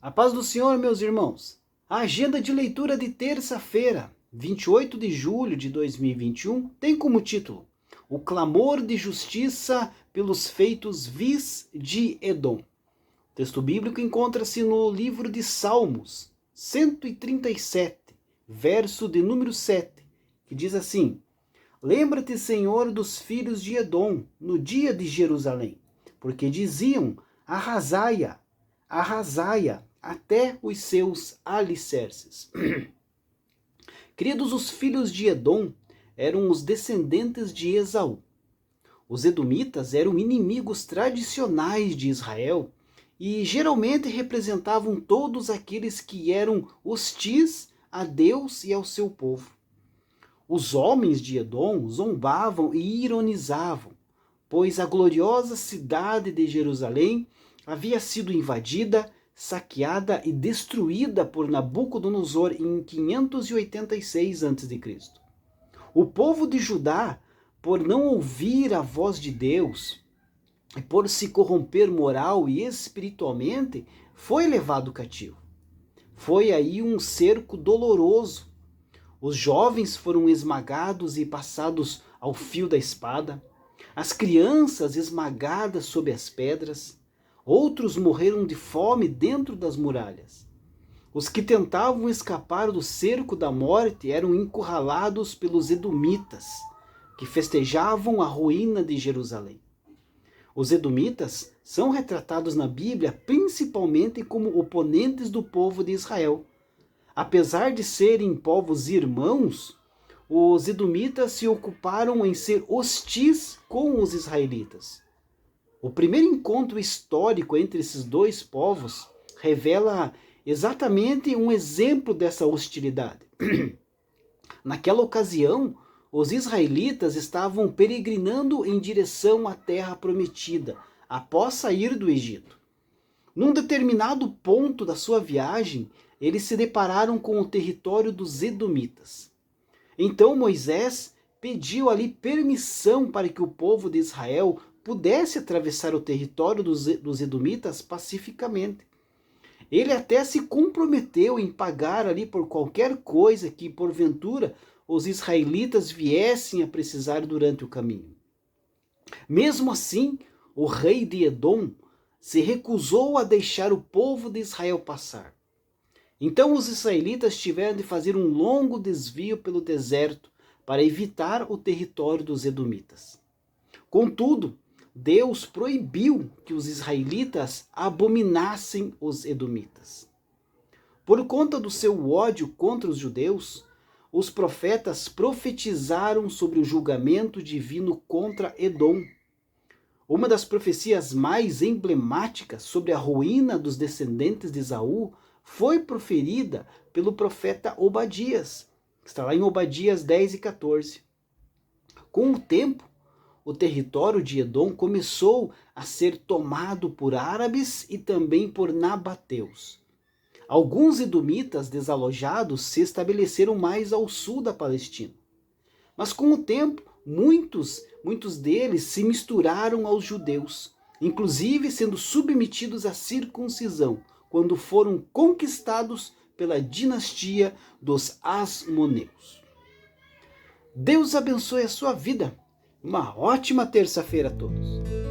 A paz do Senhor, meus irmãos. A agenda de leitura de terça-feira, 28 de julho de 2021, tem como título O clamor de justiça pelos feitos vis de Edom. O texto bíblico encontra-se no livro de Salmos, 137, verso de número 7, que diz assim: Lembra-te, Senhor, dos filhos de Edom, no dia de Jerusalém, porque diziam, arrasai-a, arrasai-a, até os seus alicerces. Queridos, os filhos de Edom eram os descendentes de Esaú. Os edomitas eram inimigos tradicionais de Israel e geralmente representavam todos aqueles que eram hostis a Deus e ao seu povo. Os homens de Edom zombavam e ironizavam, pois a gloriosa cidade de Jerusalém havia sido invadida, saqueada e destruída por Nabucodonosor em 586 a.C. O povo de Judá, por não ouvir a voz de Deus e por se corromper moral e espiritualmente, foi levado cativo. Foi aí um cerco doloroso. Os jovens foram esmagados e passados ao fio da espada, as crianças esmagadas sob as pedras, outros morreram de fome dentro das muralhas. Os que tentavam escapar do cerco da morte eram encurralados pelos edomitas, que festejavam a ruína de Jerusalém. Os edomitas são retratados na Bíblia principalmente como oponentes do povo de Israel. Apesar de serem povos irmãos, os edomitas se ocuparam em ser hostis com os israelitas. O primeiro encontro histórico entre esses dois povos revela exatamente um exemplo dessa hostilidade. Naquela ocasião, os israelitas estavam peregrinando em direção à terra prometida, após sair do Egito. Num determinado ponto da sua viagem, eles se depararam com o território dos edomitas. Então Moisés pediu ali permissão para que o povo de Israel pudesse atravessar o território dos edomitas pacificamente. Ele até se comprometeu em pagar ali por qualquer coisa que, porventura, os israelitas viessem a precisar durante o caminho. Mesmo assim, o rei de Edom se recusou a deixar o povo de Israel passar. Então os israelitas tiveram de fazer um longo desvio pelo deserto para evitar o território dos edomitas. Contudo, Deus proibiu que os israelitas abominassem os edomitas. Por conta do seu ódio contra os judeus, os profetas profetizaram sobre o julgamento divino contra Edom. Uma das profecias mais emblemáticas sobre a ruína dos descendentes de Esaú foi proferida pelo profeta Obadias, que está lá em Obadias 10 e 14. Com o tempo, o território de Edom começou a ser tomado por árabes e também por nabateus. Alguns edomitas desalojados se estabeleceram mais ao sul da Palestina. Mas com o tempo, muitos deles se misturaram aos judeus, inclusive sendo submetidos à circuncisão, quando foram conquistados pela dinastia dos Asmoneus. Deus abençoe a sua vida. Uma ótima terça-feira a todos.